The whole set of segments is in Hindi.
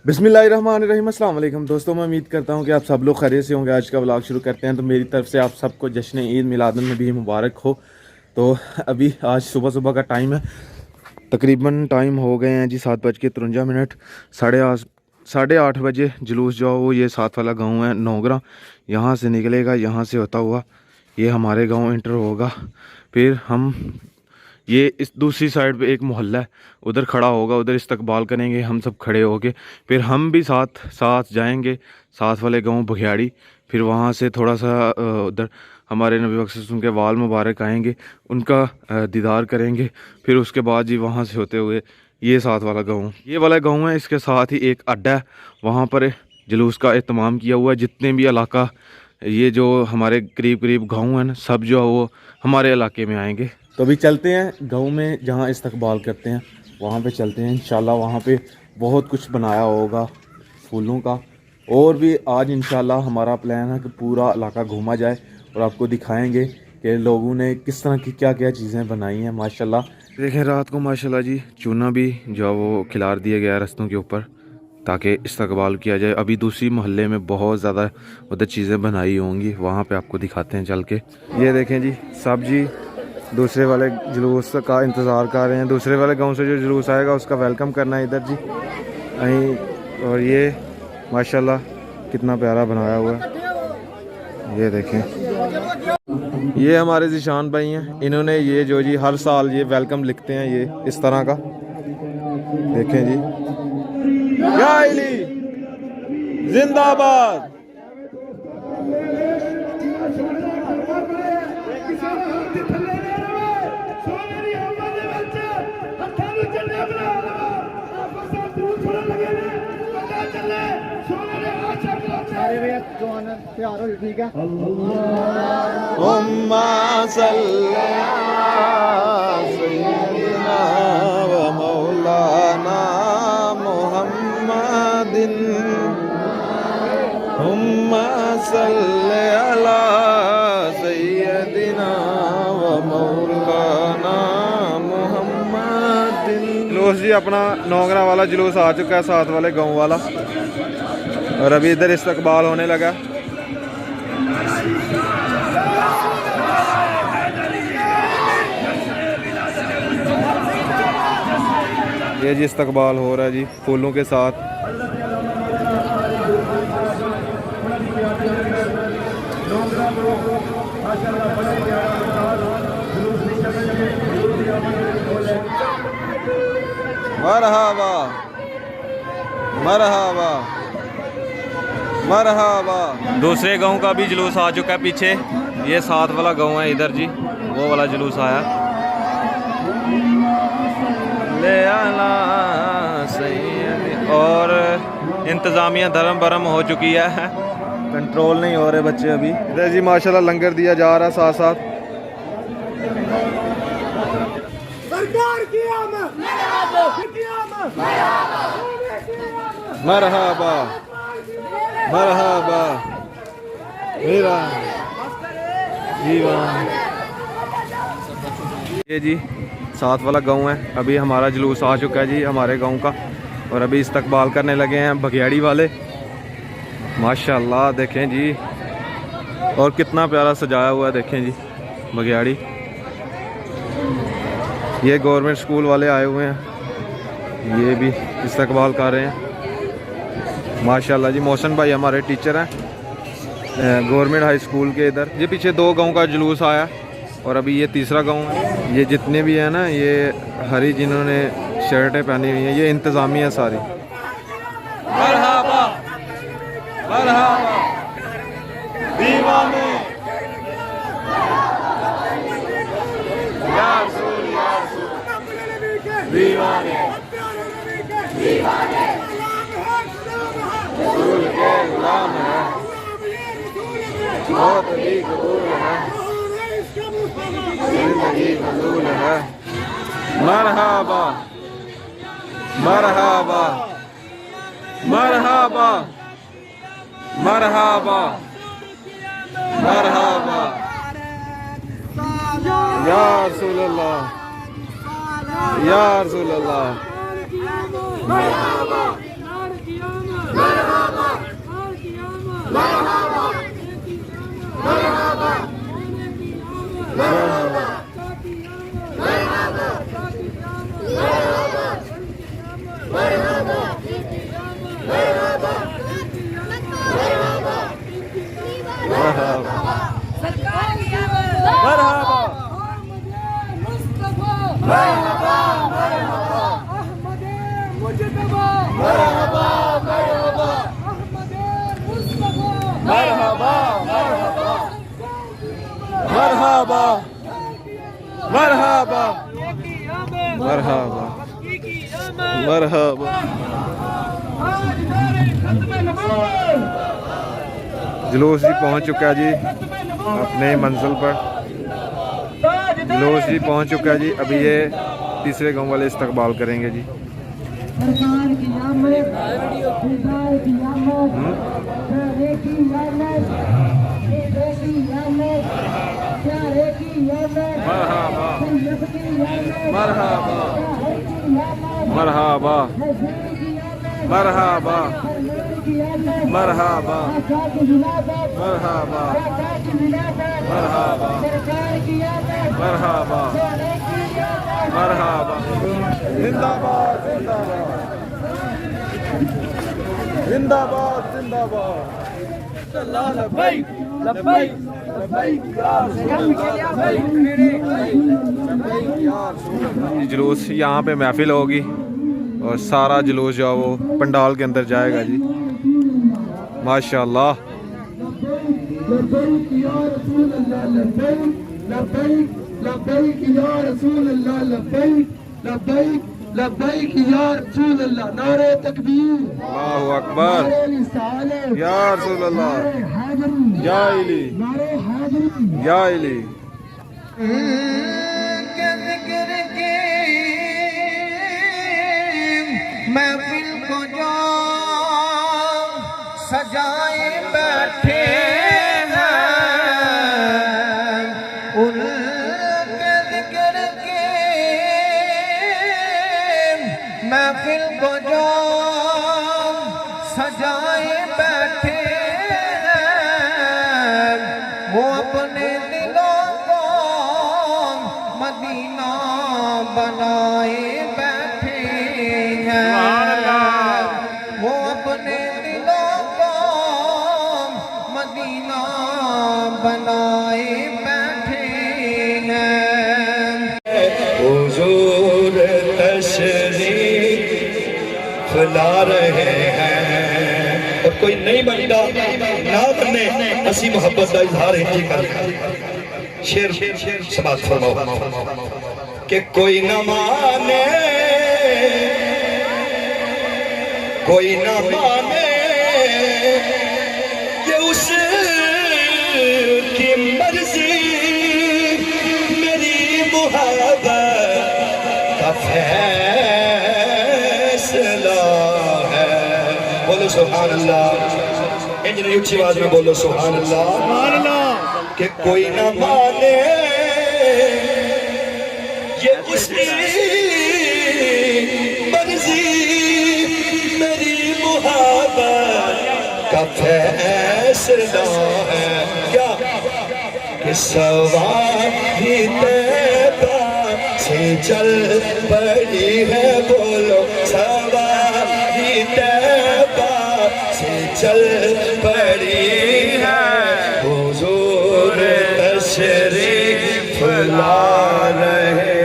बिस्मिल्लाहिर्रहमानिर्रहीम। अस्सलाम वालेकुम दोस्तों, मैं उम्मीद करता हूँ कि आप सब लोग खैरियत से होंगे। आज का व्लॉग शुरू करते हैं। तो मेरी तरफ से आप सबको जश्न ईद मिलादुन नबी मुबारक हो। तो अभी आज सुबह सुबह का टाइम है, तकरीबन टाइम हो गए हैं जी 7:53। साढ़े आठ बजे जुलूस जो वो ये साथ वाला गाँव है नोगरा, यहाँ से निकलेगा। यहाँ से होता हुआ ये हमारे गाँव इंटर होगा। फिर हम ये इस दूसरी साइड पे एक मोहल्ला है, उधर खड़ा होगा, उधर इस्तकबाल करेंगे हम सब खड़े होके। फिर हम भी साथ साथ जाएंगे साथ वाले गांव बघियाड़ी। फिर वहाँ से थोड़ा सा उधर हमारे नबी बख्श के वाल मुबारक आएंगे, उनका दीदार करेंगे। फिर उसके बाद जी वहाँ से होते हुए ये साथ वाला गाँव, ये वाला गाँव है, इसके साथ ही एक अड्डा है, वहाँ पर जुलूस का एहतमाम किया हुआ है। जितने भी इलाका ये जो हमारे करीब करीब गाँव हैं ना, सब जो है वो हमारे इलाके में आएंगे। तो अभी चलते हैं गाँव में, जहाँ इस्तकबाल करते हैं वहाँ पे चलते हैं इंशाल्लाह। वहाँ पे बहुत कुछ बनाया होगा फूलों का, और भी आज इंशाल्लाह हमारा प्लान है कि पूरा इलाका घूमा जाए और आपको दिखाएंगे कि लोगों ने किस तरह की क्या क्या चीज़ें बनाई हैं। माशाल्लाह देखें, रात को माशाल्लाह जी चूना भी जो है वो खिलार दिया गया है रस्तों के ऊपर, ताकि इस्तकबाल किया जाए। अभी दूसरी मोहल्ले में बहुत ज़्यादा उधर चीज़ें बनाई होंगी, वहाँ पे आपको दिखाते हैं चल के। ये देखें जी, सब जी दूसरे वाले जुलूस का इंतज़ार कर रहे हैं। दूसरे वाले गांव से जो जुलूस आएगा उसका वेलकम करना है इधर जी कहीं। और ये माशाल्लाह कितना प्यारा बनाया हुआ है, ये देखें। ये हमारे ज़िशान भाई हैं, इन्होंने ये जो जी हर साल ये वेलकम लिखते हैं, ये इस तरह का देखें जी। या अली जिंदाबाद। ठीक है। उम्मा सल्ले सय्यिदना व मौलाना मुहम्मदिन, उम्मा सल्ले अला सय्यिदना व मौलाना मुहम्मदिन। जुलूस जी अपना नोगरा वाला जुलूस आ चुका है, साथ वाले गाँव वाला, और अभी इधर इस्तकबाल होने लगा। ये जी इस्तकबाल हो रहा है जी फूलों के साथ। मरहबा मरहबा मरहबा। दूसरे गांव का भी जुलूस आ चुका है पीछे, ये साथ वाला गांव है इधर जी, वो वाला जुलूस आया। ले आला सही। और इंतज़ामिया धर्म भरम हो चुकी है, कंट्रोल नहीं हो रहे बच्चे अभी। इधर जी माशाल्लाह लंगर दिया जा रहा है साथ साथ। मरहबा मरहबा मेरा जीवन। ये जी साथ वाला गांव है, अभी हमारा जुलूस आ चुका है जी हमारे गांव का, और अभी इस्तकबाल करने लगे हैं बघियाड़ी वाले। माशाल्लाह देखें जी, और कितना प्यारा सजाया हुआ है देखें जी बघियाड़ी। ये गवर्नमेंट स्कूल वाले आए हुए हैं, ये भी इस्तकबाल कर रहे हैं माशाल्लाह जी। मोहसन भाई हमारे टीचर हैं गवर्नमेंट हाई स्कूल के इधर। ये पीछे दो गांव का जुलूस आया, और अभी ये तीसरा गांव है। ये जितने भी हैं ना, ये हरी जिन्होंने शर्टें पहनी हुई हैं, ये इंतज़ामिया सारी। मरहबा मरहबा दीवाने या रसूल दीवाने दीवाने रसूल के गुलाम है, बहुत ही कबूल है, जिंदगी फजूल है। मरहबा मरहबा मरहबा मरहबा मरहबा या रसूल अल्लाह या रसूल अल्लाह। मरहबा मरहबा मरहबा। जुलूस जी पहुंच चुका है जी अपने मंजिल पर। जुलूस जी पहुंच चुका है जी। अभी ये तीसरे गांव वाले इस्तकबाल करेंगे जी। मरहबा मरहबा मरहबा मरहबा मरहबा मरहबा मरहबा मरहबा मरहबा। जिंदाबाद जिंदाबाद जिंदाबाद जिंदाबाद। लब्बैक लब्बैक लब्बैक या रसूल। जुलूस यहाँ पे महफिल होगी और सारा जुलूस जो है वो पंडाल के अंदर जाएगा जी। माशाल्लाह। लब्बैक या रसूल अल्लाह लब्बैक लब्बैक लब्बैक या रसूल अल्लाह लब्बैक लब्बैक लब्बैक या रसूल अल्लाह। नारे तकबीर अल्लाहु अकबर या रसूल अल्लाह या इली या इली। महफिल को जो सजाए बैठे हैं उनके जिक्र के महफिल को जो सजाए बैठे हैं वो अपने दिलों को मदीना बनाए बैठे हैं। वो अपने दिलों को मदीना बनाए बैठे हैं। हुजूर तशरीफ ला रहे हैं और कोई नहीं बनता ना बने असी मोहब्बत का इजहार ही कर। शेर समाज फरमाओ कि कोई न माने कोई न माने ये उसकी मर्जी मेरी मुहब्बत का फैसला है। बोलो सुभान अल्लाह। इंजनी अच्छी आवाज में बोलो सुभान अल्लाह। कि कोई न माने ये उसकी मर्जी मेरी मुहब्बत का फैसला है। क्या कि सवारी तैबा से चल पड़ी है। बोलो सवारी तैबा से चल पड़ी है। हुजूर तशरीफ ला रहे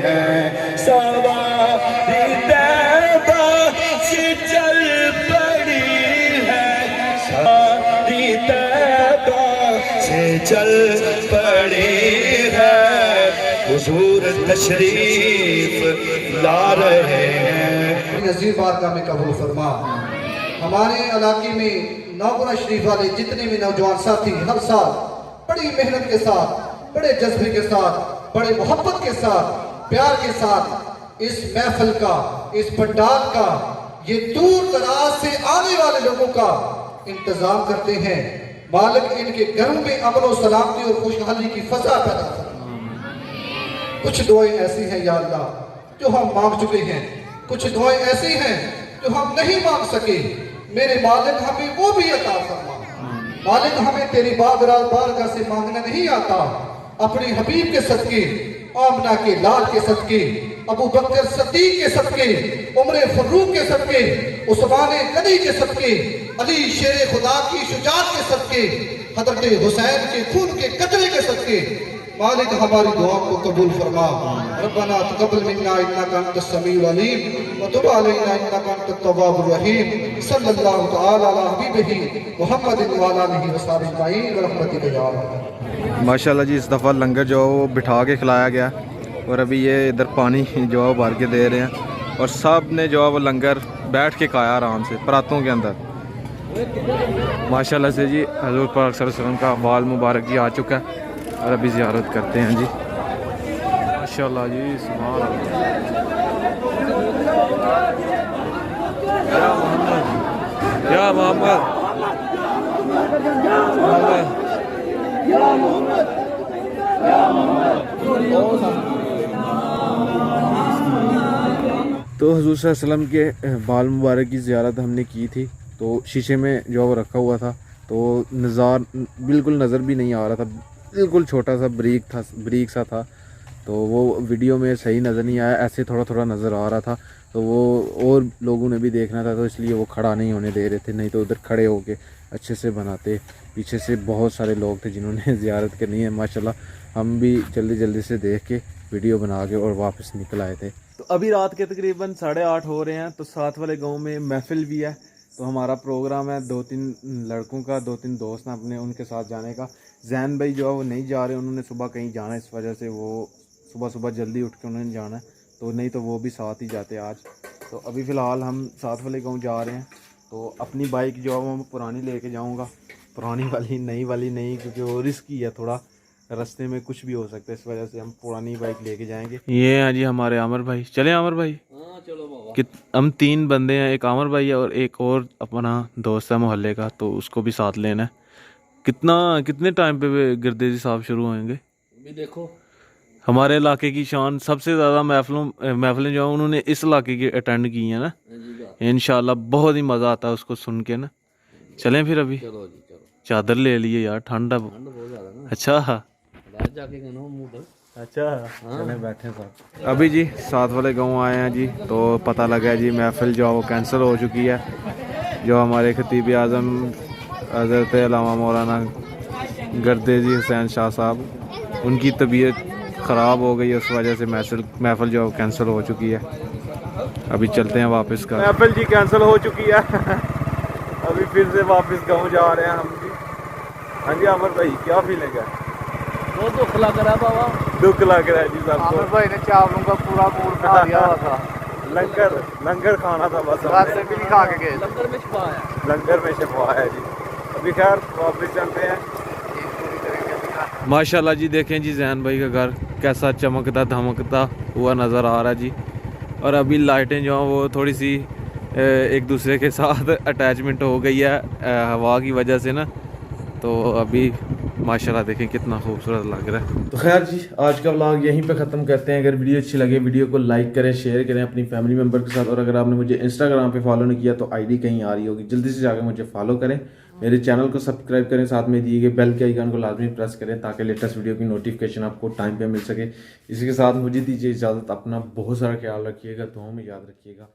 हैं। सवारी तैबा से चल पड़ी है। सवारी तैबा से चल पड़ी है। हुजूर तशरीफ ला रहे हैं। नज़ीर बारगाह में कबूल फरमा। हमारे इलाके में नौगुना शरीफ वाले जितने भी नौजवान साथी हर साल बड़ी मेहनत के साथ, बड़े जज्बे के साथ, बड़े मोहब्बत के साथ, प्यार के साथ इस महफिल का, इस पंडाल का, ये दूर दराज से आने वाले लोगों का इंतजाम करते हैं। मालिक इनके घरों में अमन और सलामती और खुशहाली की फजा पैदा करे। कुछ दुआएं ऐसी हैं या अल्लाह जो हम मांग चुके हैं, कुछ दुआएं ऐसी हैं जो हम नहीं मांग सके। मेरे मालिक हमें वो भी अता फरमा। मालिक हमें तेरी बारगाह से मांगना नहीं आता। अपने हबीब के सदके, आमना के लाल के सदके, अबू बकर सद्दीक के सदके, उमर फरूक के सदके, उस्मान गनी के सदके, अली शेर खुदा की शुजाअत के सदके, हजरत हुसैन के खून के कतरे के सदके मालिक हमारी दुआ को कबूल फरमा। रब्बना तक़ब्बल मिन्ना इन्नका अंतस समीउल अलीम व तुब अलैना इन्नका अंतत तव्वाबुर रहीम। सल्लल्लाहु तआला अला हबीबिही मुहम्मदिन व अला आलिहि व सहाबिहि व रहमतिका या अल्लाह। माशाल्लाह जी, इस दफ़ा लंगर जो वो बिठा के खिलाया गया और अभी ये इधर पानी जो है भर के दे रहे हैं और सब ने जो है वो लंगर बैठ के खाया आराम से परातों के अंदर। माशाल्लाह से जी हज़ूर पाक सल्लल्लाहु अलैहि वसल्लम का वाल मुबारक जी आ चुका है और अभी ज़ियारत करते हैं जी। माशाल्लाह जी सुभान अल्लाह। या मोहम्मद तो हज़ूर सल्लल्लाहु अलैहि वसल्लम के बाल मुबारक की ज़ियारत हमने की थी। तो शीशे में जो वो रखा हुआ था तो बिल्कुल नज़र भी नहीं आ रहा था, बिल्कुल छोटा सा ब्रीक सा था। तो वो वीडियो में सही नज़र नहीं आया, ऐसे थोड़ा थोड़ा नज़र आ रहा था। तो वो और लोगों ने भी देखना था तो इसलिए वो खड़ा नहीं होने दे रहे थे, नहीं तो उधर खड़े होके अच्छे से बनाते। पीछे से बहुत सारे लोग थे जिन्होंने ज़ियारत करनी है। माशाल्लाह हम भी जल्दी जल्दी से देख के वीडियो बना के और वापस निकल आए थे। तो अभी रात के तकरीबन 8:30 हो रहे हैं। तो साथ वाले गाँव में महफिल भी है, तो हमारा प्रोग्राम है 2-3 लड़कों का, 2-3 दोस्त हैं अपने, उनके साथ जाने का। जैन भाई जो है वो नहीं जा रहे, उन्होंने सुबह कहीं जाना है, इस वजह से वो सुबह जल्दी उठ के उन्होंने जाना है, तो नहीं तो वो भी साथ ही जाते आज। तो अभी फ़िलहाल हम साथ वाले गाँव जा रहे हैं। तो अपनी बाइक जो है वो मैं पुरानी लेके जाऊँगा, पुरानी वाली, नई वाली नहीं, क्योंकि वो रिस्की है थोड़ा, रास्ते में कुछ भी हो सकता है, इस वजह से हम पुरानी बाइक लेके जाएंगे। ये हैं जी हमारे आमिर भाई। चले आमिर भाई? हाँ चलो बाबा। हम 3 बंदे हैं, एक आमिर भाई है और एक और अपना दोस्त है मोहल्ले का, तो उसको भी साथ लेना है। कितने टाइम पे गिरदेजी साहब शुरू होंगे? अभी देखो हमारे इलाके की शान, सबसे ज़्यादा महफिलें जो हैं उन्होंने इस इलाके की अटेंड की हैं ना। इंशाल्लाह बहुत ही मज़ा आता है उसको सुन के ना। चलें फिर अभी? चलो जी चलो। चादर ले लिए यार, ठंड है। ठंड बहुत ज्यादा ना। अच्छा बैठ जाके कहना मुंह पर। अच्छा चले बैठे साथ। अभी जी साथ वाले गाँव आए हैं जी, तो पता लगा है जी महफिल जो है वो कैंसिल हो चुकी है। जो हमारे खतीब आज़म हज़रत अल्लामा मौलाना गर्देजी हुसैन शाह साहब, उनकी तबीयत ख़राब हो गई है, उस वजह से महफिल जो है कैंसिल हो चुकी है। अभी चलते हैं वापस का। महफिल जी कैंसिल हो चुकी है अभी फिर से वापस गाँव जा रहे हैं हम जी। हाँ जी अमर भाई, क्या फीलिंग है? बहुत दुख लग रहा है बाबा। दुख लग रहा है जी सबको। भाई ने चावलों का पूरा मूड खा दिया हुआ था। लंगर खाना था बस, रास्ते भी नहीं खा के गए। लंगर में शिफा है। लंगर में शिफा है जी। अभी खैर वापस चलते हैं। माशाल्लाह जी देखें जी जैन भाई का घर कैसा चमकता धमकता हुआ नज़र आ रहा है जी। और अभी लाइटें जो हैं वो थोड़ी सी एक दूसरे के साथ अटैचमेंट हो गई है हवा की वजह से ना। तो अभी माशाल्लाह देखें कितना खूबसूरत लग रहा है। तो खैर जी आज का व्लॉग यहीं पे ख़त्म करते हैं। अगर वीडियो अच्छी लगे वीडियो को लाइक करें, शेयर करें अपनी फैमिली मेम्बर के साथ। और अगर आपने मुझे इंस्टाग्राम पे फॉलो नहीं किया तो आईडी कहीं आ रही होगी, जल्दी से जाकर मुझे फॉलो करें, मेरे चैनल को सब्सक्राइब करें, साथ में दिए गए बेल के आइकन को लाजमी प्रेस करें ताकि लेटेस्ट वीडियो की नोटिफिकेशन आपको टाइम पे मिल सके। इसी के साथ मुझे दीजिए इजाज़त। अपना बहुत सारा ख्याल रखिएगा, दुआओं में याद रखिएगा।